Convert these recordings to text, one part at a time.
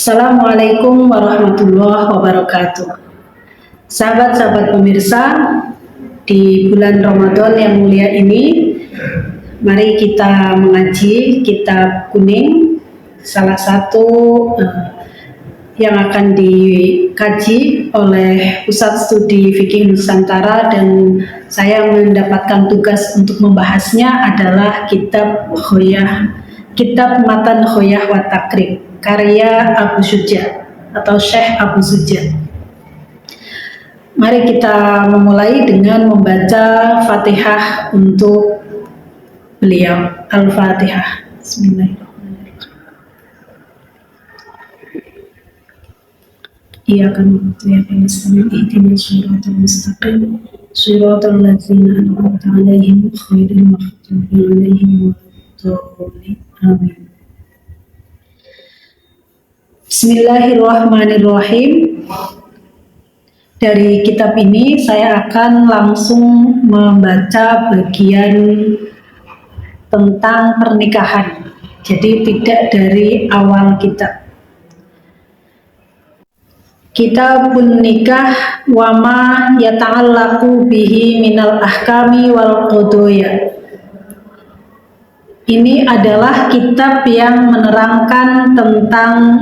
Assalamualaikum warahmatullahi wabarakatuh. Sahabat-sahabat pemirsa, di bulan Ramadan yang mulia ini, mari kita mengaji kitab kuning, salah satu yang akan dikaji oleh Pusat Studi Fikih Nusantara, dan saya mendapatkan tugas untuk membahasnya adalah kitab Matan Khoyah wa Takrib, karya Abu Suja atau Syekh Abu Suja. Mari kita memulai dengan membaca Fatihah untuk beliau. Al-Fatihah. Bismillahirrahmanirrahim. Iyyaka na'budu wa iyyaka nasta'in. Ihdinas shiratal mustaqim. Shiratal ladzina an'amta 'alaihim ghairil maghdubi 'alaihim waladdallin. Amin. Bismillahirrahmanirrahim. Dari kitab ini saya akan langsung membaca bagian tentang pernikahan. Jadi tidak dari awal kitab. Kitabun nikah wa ma yata'allaqu bihi minal ahkami wal qudaya. Ini adalah kitab yang menerangkan tentang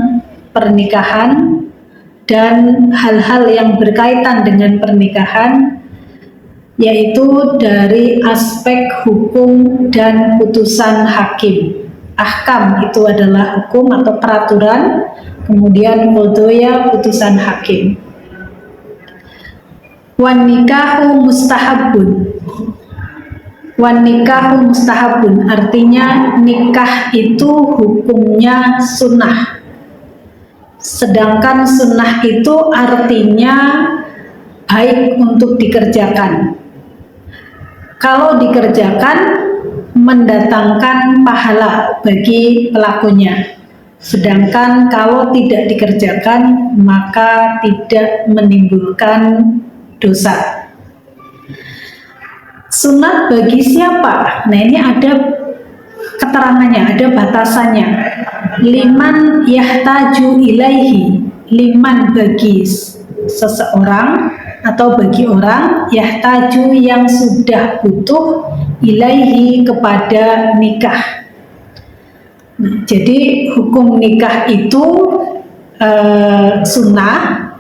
pernikahan dan hal-hal yang berkaitan dengan pernikahan, yaitu dari aspek hukum dan putusan hakim. Ahkam itu adalah hukum atau peraturan, kemudian qudaya putusan hakim. Wan nikahu mustahabun. Wan nikahu mustahabun artinya nikah itu hukumnya sunnah. Sedangkan sunnah itu artinya baik untuk dikerjakan. Kalau dikerjakan mendatangkan pahala bagi pelakunya. Sedangkan kalau tidak dikerjakan maka tidak menimbulkan dosa. Sunat bagi siapa? Nah, ini ada keterangannya, ada batasannya. Liman yahtaju ilaihi, liman bagi seseorang atau bagi orang, yahtaju yang sudah butuh, ilaihi kepada nikah. Nah, jadi hukum nikah itu sunnah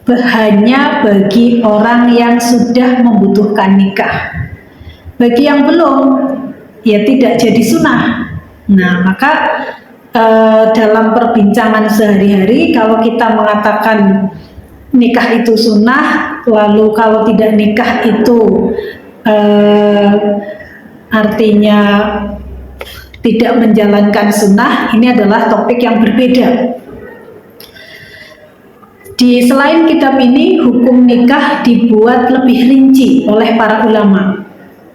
hanya bagi orang yang sudah membutuhkan nikah. Bagi yang belum, ya tidak jadi sunnah. Nah, maka dalam perbincangan sehari-hari, kalau kita mengatakan nikah itu sunnah, lalu kalau tidak nikah itu artinya tidak menjalankan sunnah, ini adalah topik yang berbeda. Di selain kitab ini, hukum nikah dibuat lebih rinci oleh para ulama.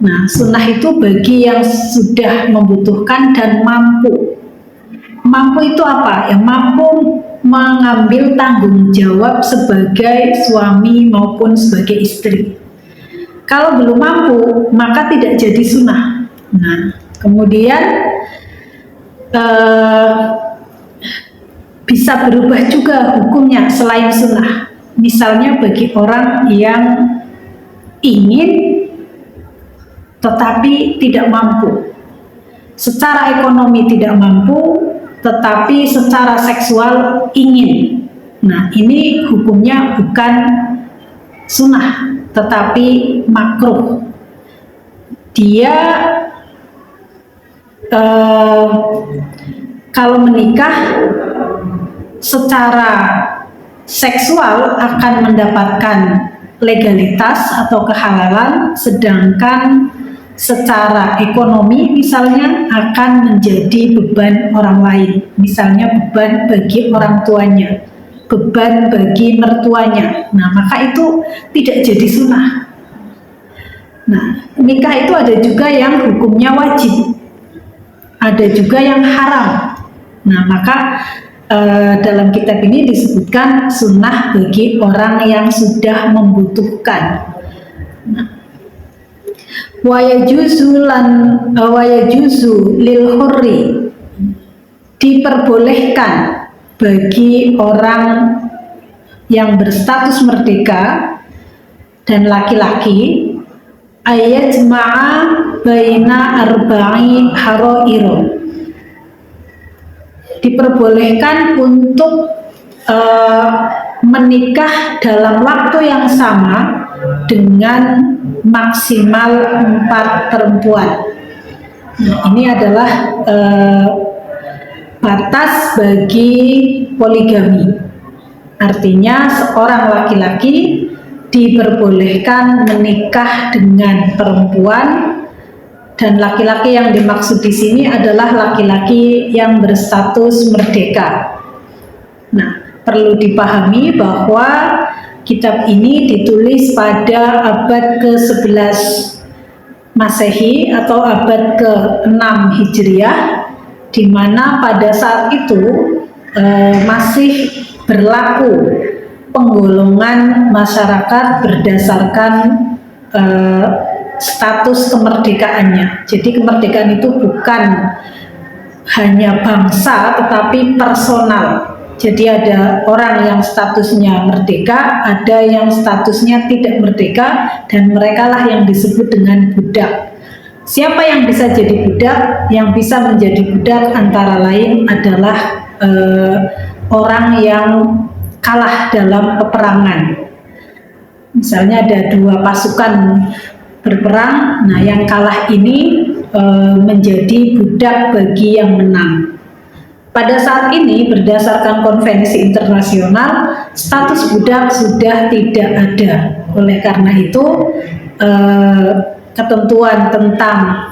Nah, sunnah itu bagi yang sudah membutuhkan dan mampu. Mampu itu apa? Yang mampu mengambil tanggung jawab sebagai suami maupun sebagai istri. Kalau belum mampu, maka tidak jadi sunnah. Nah, kemudian bisa berubah juga hukumnya selain sunnah. Misalnya bagi orang yang ingin tetapi tidak mampu, secara ekonomi tidak mampu tetapi secara seksual ingin. Nah, ini hukumnya bukan sunnah tetapi makruh. Dia kalau menikah secara seksual akan mendapatkan legalitas atau kehalalan, sedangkan secara ekonomi misalnya akan menjadi beban orang lain, misalnya beban bagi orang tuanya, beban bagi mertuanya. Nah, maka itu tidak jadi sunnah. Nah, nikah itu ada juga yang hukumnya wajib, ada juga yang haram. Nah, maka dalam kitab ini disebutkan sunnah bagi orang yang sudah membutuhkan. Wa yajuzu lil hurri, diperbolehkan bagi orang yang berstatus merdeka dan laki-laki ayat ma'a baina arba'i haroiro, diperbolehkan untuk menikah dalam waktu yang sama dengan maksimal 4 perempuan. Nah, ini adalah batas bagi poligami. Artinya seorang laki-laki diperbolehkan menikah dengan perempuan, dan laki-laki yang dimaksud di sini adalah laki-laki yang berstatus merdeka. Nah, perlu dipahami bahwa kitab ini ditulis pada abad ke-11 Masehi atau abad ke-6 Hijriah, di mana pada saat itu masih berlaku penggolongan masyarakat berdasarkan status kemerdekaannya. Jadi kemerdekaan itu bukan hanya bangsa tetapi personal. Jadi ada orang yang statusnya merdeka, ada yang statusnya tidak merdeka, dan merekalah yang disebut dengan budak. Siapa yang bisa jadi budak? Yang bisa menjadi budak antara lain adalah orang yang kalah dalam peperangan. Misalnya ada 2 pasukan berperang, nah yang kalah ini menjadi budak bagi yang menang. Pada saat ini berdasarkan konvensi internasional, status budak sudah tidak ada. Oleh karena itu ketentuan tentang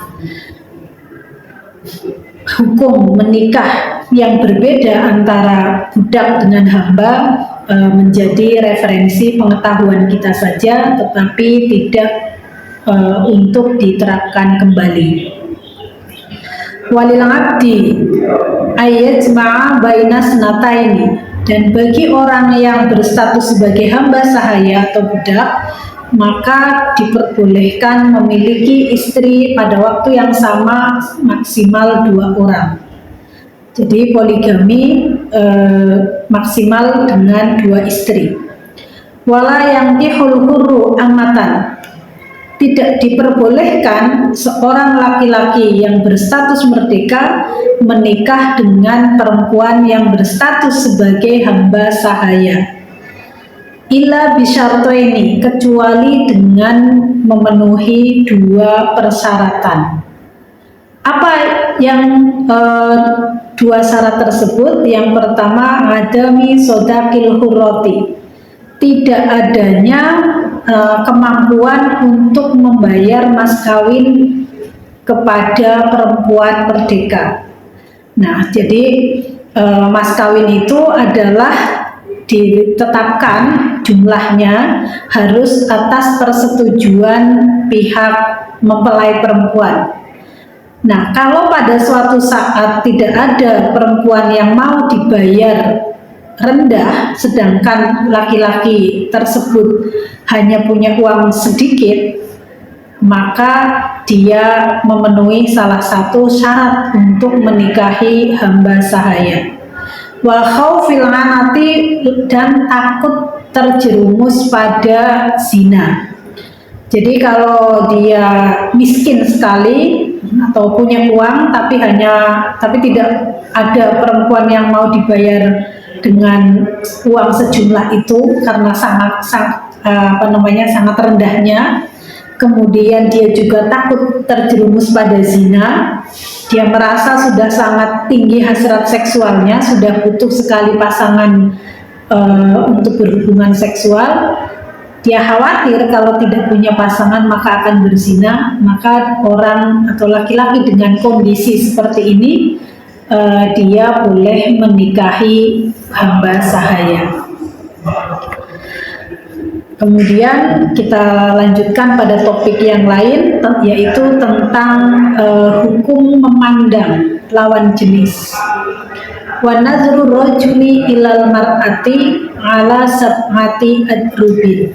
hukum menikah yang berbeda antara budak dengan hamba menjadi referensi pengetahuan kita saja, tetapi tidak untuk diterapkan kembali. Walil abdi ayat ma'a baina snataini, dan bagi orang yang berstatus sebagai hamba sahaya atau budak, maka diperbolehkan memiliki istri pada waktu yang sama maksimal 2 orang. Jadi poligami maksimal dengan 2 istri. Wala yang hurru amatan, tidak diperbolehkan seorang laki-laki yang berstatus merdeka menikah dengan perempuan yang berstatus sebagai hamba sahaya. Illa bisyartoini, kecuali dengan memenuhi 2 persyaratan. Apa yang 2 syarat tersebut? Yang pertama, adami sodakil hurroti, tidak adanya kemampuan untuk membayar mas kawin kepada perempuan merdeka. Nah, jadi mas kawin itu adalah ditetapkan jumlahnya harus atas persetujuan pihak mempelai perempuan. Nah, kalau pada suatu saat tidak ada perempuan yang mau dibayar rendah, sedangkan laki-laki tersebut hanya punya uang sedikit, maka dia memenuhi salah satu syarat untuk menikahi hamba sahaya. Wa khaufil anati, dan takut terjerumus pada zina. Jadi kalau dia miskin sekali atau punya uang tapi tidak ada perempuan yang mau dibayar dengan uang sejumlah itu karena sangat rendahnya, kemudian dia juga takut terjerumus pada zina, dia merasa sudah sangat tinggi hasrat seksualnya, sudah butuh sekali pasangan untuk berhubungan seksual, dia khawatir kalau tidak punya pasangan maka akan berzina, maka orang atau laki-laki dengan kondisi seperti ini dia boleh menikahi hamba sahaya. Kemudian kita lanjutkan pada topik yang lain, yaitu tentang hukum memandang lawan jenis. Wa nazru rajuli ilal mar'ati ala sab'ati adrubin.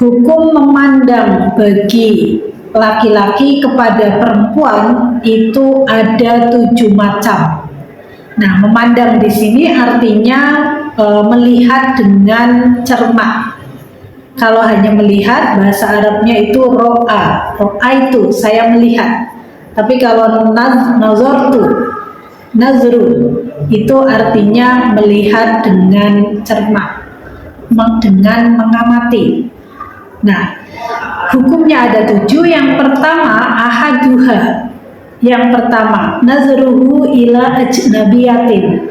Hukum memandang bagi laki-laki kepada perempuan itu ada 7 macam. Nah, memandang di sini artinya melihat dengan cermat. Kalau hanya melihat, bahasa Arabnya itu ro'a. Ro'a itu saya melihat. Tapi kalau nazru itu artinya melihat dengan cermat, dengan mengamati. Nah, hukumnya ada 7. Yang pertama, ahaduha. Yang pertama, nazruhu ila ajnabiyatin,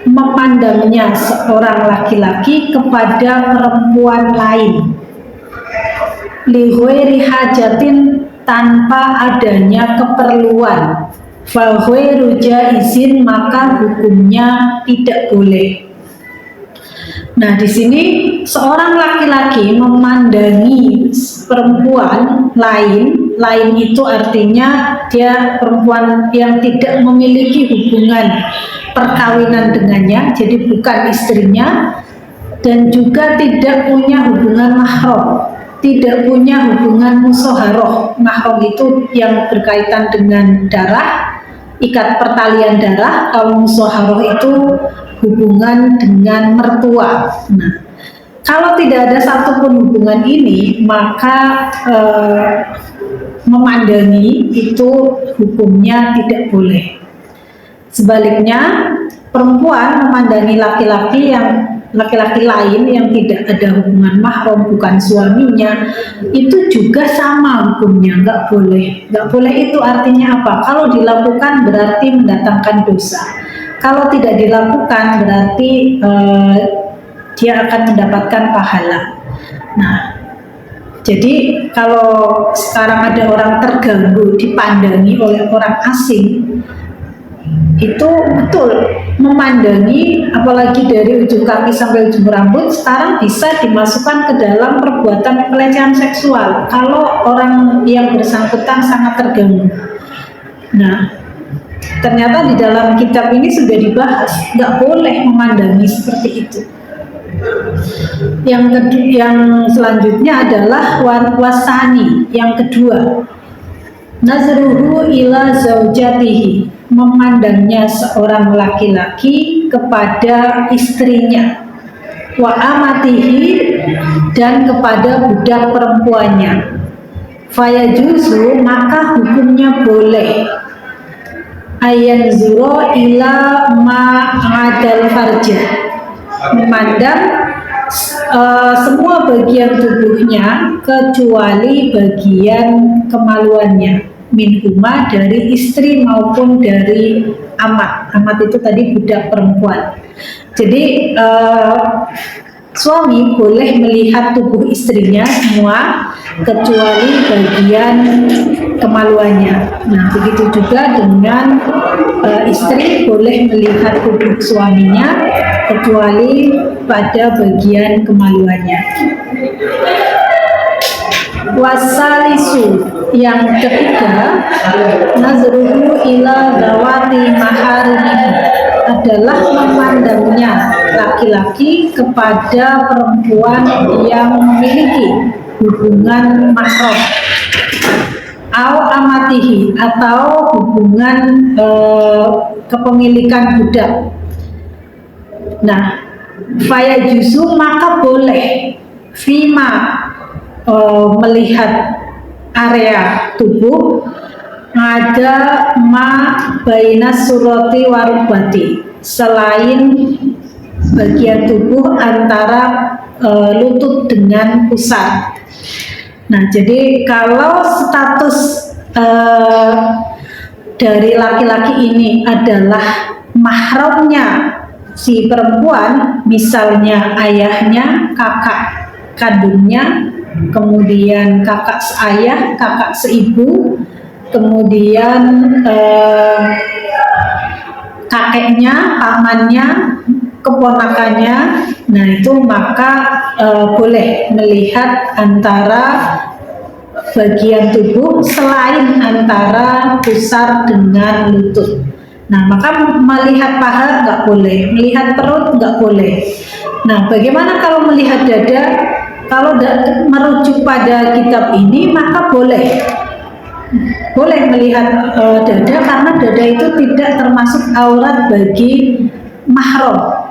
memandangnya seorang laki-laki kepada perempuan lain, li ghairi hajatin, tanpa adanya keperluan, fa ghairu jaizin, maka hukumnya tidak boleh. Nah, di sini seorang laki-laki memandangi perempuan lain itu artinya dia perempuan yang tidak memiliki hubungan perkawinan dengannya, jadi bukan istrinya, dan juga tidak punya hubungan mahram, tidak punya hubungan musaharoh. Mahram itu yang berkaitan dengan darah, ikat pertalian darah. Kalau musaharoh itu hubungan dengan mertua. Nah, kalau tidak ada satupun hubungan ini, maka memandangi itu hukumnya tidak boleh. Sebaliknya, perempuan memandangi laki-laki lain yang tidak ada hubungan mahram, bukan suaminya, itu juga sama hukumnya, nggak boleh. Nggak boleh itu artinya apa? Kalau dilakukan berarti mendatangkan dosa. Kalau tidak dilakukan berarti dia akan mendapatkan pahala. Nah, jadi kalau sekarang ada orang terganggu dipandangi oleh orang asing, itu betul, memandangi apalagi dari ujung kaki sampai ujung rambut sekarang bisa dimasukkan ke dalam perbuatan pelecehan seksual kalau orang yang bersangkutan sangat terganggu. Nah, ternyata di dalam kitab ini sudah dibahas, nggak boleh memandangi seperti itu. Yang selanjutnya adalah wasani, yang kedua, nazruhu ila zaujatihi, memandangnya seorang laki-laki kepada istrinya, wa amatihi, dan kepada budak perempuannya. Fayajuzu, maka hukumnya boleh, ayan zuro ila ma'adal farja, memandang semua bagian tubuhnya kecuali bagian kemaluannya, minhuma, dari istri maupun dari amat. Amat itu tadi budak perempuan. Jadi suami boleh melihat tubuh istrinya semua kecuali bagian kemaluannya. Nah, begitu juga dengan istri boleh melihat tubuh suaminya kecuali pada bagian kemaluannya. Wasalisu, yang ketiga, nazruhu ila zawati maharimihi, adalah memandangnya laki-laki kepada perempuan yang memiliki hubungan mahram, au amatihi, atau hubungan kepemilikan budak. Nah, faya juzu, maka boleh, fima, melihat area tubuh, ada ma baina surati warubati, selain bagian tubuh antara lutut dengan pusar. Nah, jadi kalau status dari laki-laki ini adalah mahramnya si perempuan, misalnya ayahnya, kakak kandungnya, kemudian kakak seayah, kakak seibu, kemudian kakeknya, pamannya, keponakannya. Nah, itu maka boleh melihat antara bagian tubuh selain antara pusar dengan lutut. Nah, maka melihat paha nggak boleh, melihat perut nggak boleh. Nah, bagaimana kalau melihat dada? Kalau merujuk pada kitab ini maka boleh. boleh melihat dada karena dada itu tidak termasuk aurat bagi mahram.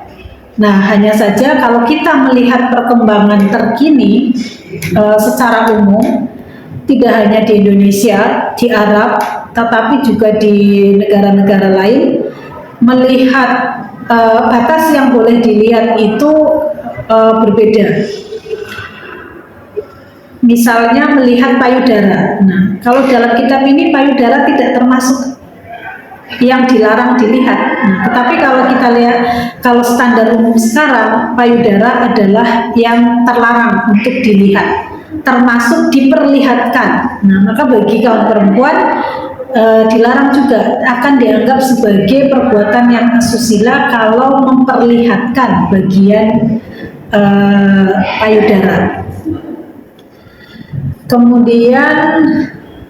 Nah, hanya saja kalau kita melihat perkembangan terkini secara umum, tidak hanya di Indonesia, di Arab, tetapi juga di negara-negara lain, melihat batas yang boleh dilihat itu berbeda. Misalnya melihat payudara. Nah, kalau dalam kitab ini payudara tidak termasuk yang dilarang dilihat. Nah, tetapi kalau kita lihat, kalau standar umum sekarang, payudara adalah yang terlarang untuk dilihat, termasuk diperlihatkan. Nah, maka bagi kaum perempuan dilarang juga, akan dianggap sebagai perbuatan yang asusila kalau memperlihatkan bagian payudara. Kemudian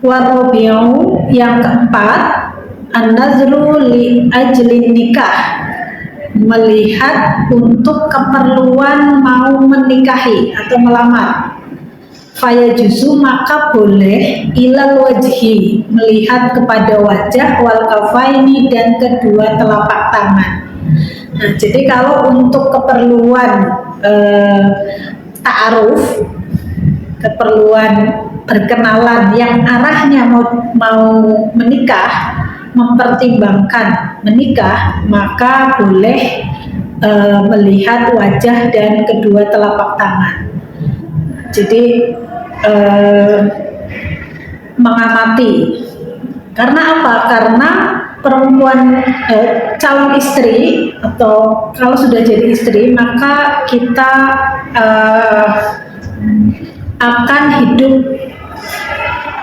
warobiau yang keempat, an-nazru li ajlin nikah, melihat untuk keperluan mau menikahi atau melamar. Faya juzu, maka boleh ilal wajhi, melihat kepada wajah, wal kafaini, dan kedua telapak tangan. Nah, jadi kalau untuk keperluan ta'aruf, keperluan berkenalan yang arahnya mau menikah, mempertimbangkan menikah, maka boleh melihat wajah dan kedua telapak tangan. Jadi mengamati. Karena apa? Karena perempuan calon istri, atau kalau sudah jadi istri, maka kita akan hidup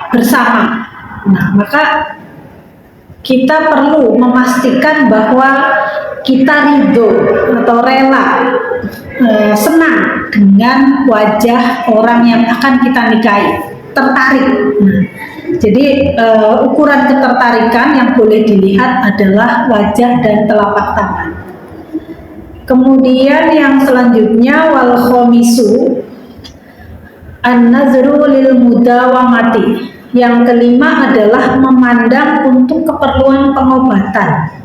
bersama. Nah, maka kita perlu memastikan bahwa kita ridho atau rela, senang dengan wajah orang yang akan kita nikahi, tertarik. Nah, jadi ukuran ketertarikan yang boleh dilihat adalah wajah dan telapak tangan. Kemudian yang selanjutnya, wal khomisu an-nazru lil mudawamati. Yang kelima adalah memandang untuk keperluan pengobatan.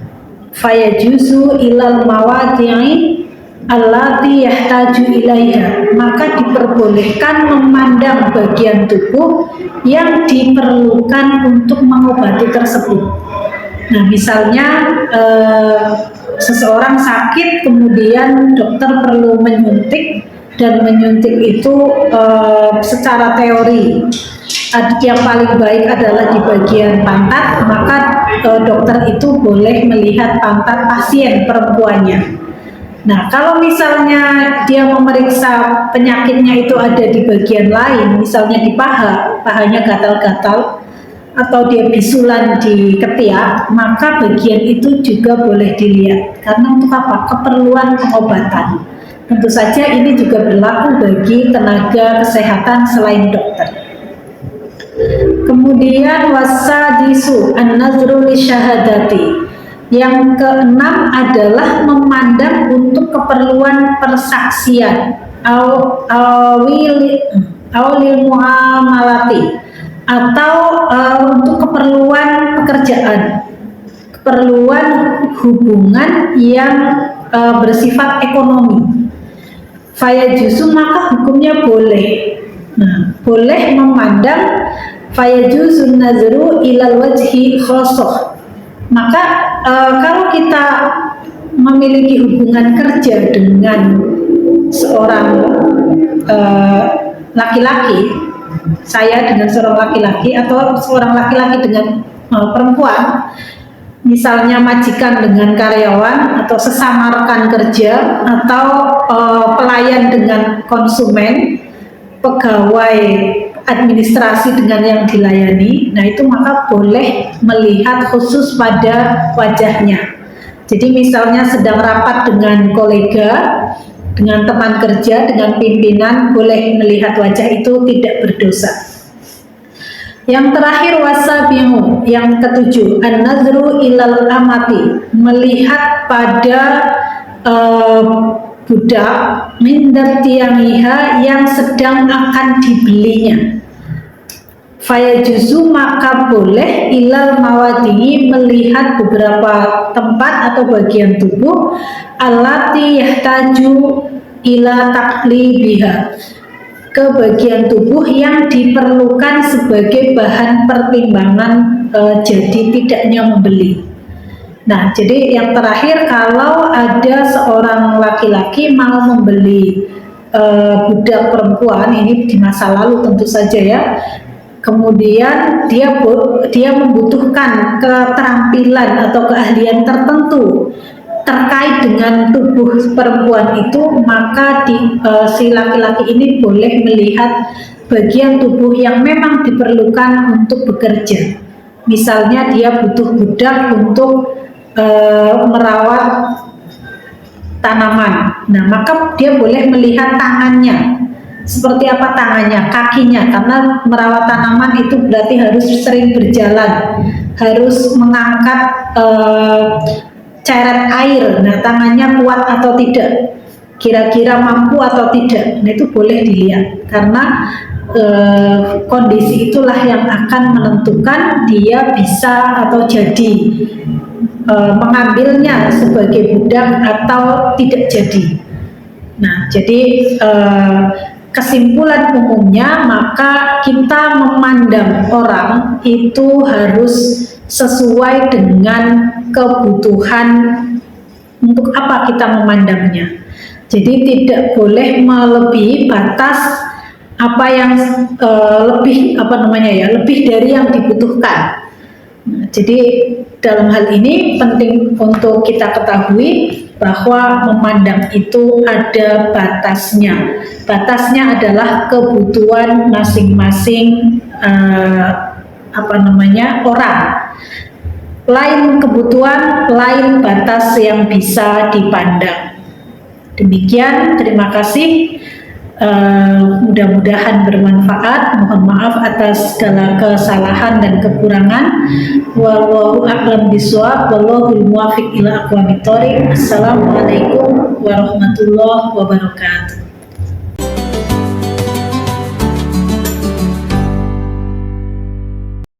Fayajuzu ilal mawadi'i allati yahtaju ilaiha, maka diperbolehkan memandang bagian tubuh yang diperlukan untuk mengobati tersebut. Nah, misalnya seseorang sakit, kemudian dokter perlu menyuntik, dan menyuntik itu secara teori yang paling baik adalah di bagian pantat, maka dokter itu boleh melihat pantat pasien perempuannya. Nah, kalau misalnya dia memeriksa penyakitnya itu ada di bagian lain, misalnya di paha, pahanya gatal-gatal, atau dia bisulan di ketiak, maka bagian itu juga boleh dilihat. Karena untuk apa? Keperluan pengobatan. Tentu saja ini juga berlaku bagi tenaga kesehatan selain dokter. Kemudian wasadisu an-nazru li syahadati. Yang keenam adalah memandang untuk keperluan persaksian awil muamalati, atau untuk keperluan pekerjaan, keperluan hubungan yang bersifat ekonomi. Faya juzu, maka hukumnya boleh. Nah, boleh memandang faya juzun nazru ilal wajhi khosoh. Maka kalau kita memiliki hubungan kerja dengan seorang laki-laki, saya dengan seorang laki-laki, atau seorang laki-laki dengan perempuan, misalnya majikan dengan karyawan, atau sesama rekan kerja, atau pelayan dengan konsumen, pegawai administrasi dengan yang dilayani. Nah, itu maka boleh melihat khusus pada wajahnya. Jadi misalnya sedang rapat dengan kolega, dengan teman kerja, dengan pimpinan, boleh melihat wajah, itu tidak berdosa. Yang terakhir wasabihu, yang ketujuh, an-nazru ilal amati, melihat pada budak min dartiyamiha yang sedang akan dibelinya. Fayajuzu maka boleh ilal mawadihi melihat beberapa tempat atau bagian tubuh allati yahtaju ila taklibiha, ke bagian tubuh yang diperlukan sebagai bahan pertimbangan jadi tidaknya membeli. Nah, jadi yang terakhir, kalau ada seorang laki-laki mau membeli budak perempuan, ini di masa lalu tentu saja ya, kemudian dia membutuhkan keterampilan atau keahlian tertentu terkait dengan tubuh perempuan itu, maka si laki-laki ini boleh melihat bagian tubuh yang memang diperlukan untuk bekerja. Misalnya dia butuh budak untuk merawat tanaman. Nah, maka dia boleh melihat tangannya. Seperti apa tangannya, kakinya, karena merawat tanaman itu berarti harus sering berjalan, harus mengangkat ceret air. Nah, tangannya kuat atau tidak, kira-kira mampu atau tidak. Nah, itu boleh dilihat, karena kondisi itulah yang akan menentukan dia bisa atau jadi mengambilnya sebagai budak atau tidak jadi. Nah, jadi kesimpulan umumnya, maka kita memandang orang itu harus sesuai dengan kebutuhan untuk apa kita memandangnya. Jadi tidak boleh melebihi batas apa yang lebih dari yang dibutuhkan. Nah, jadi dalam hal ini penting untuk kita ketahui bahwa memandang itu ada batasnya. Batasnya adalah kebutuhan masing-masing orang. Lain kebutuhan, lain batas yang bisa dipandang. Demikian, terima kasih. Mudah-mudahan bermanfaat. Mohon maaf atas segala kesalahan dan kekurangan. Wallahu a'lam bishawab. Wallahul muwaffiq ila aqwamit thoriq. Assalamualaikum warahmatullahi wabarakatuh.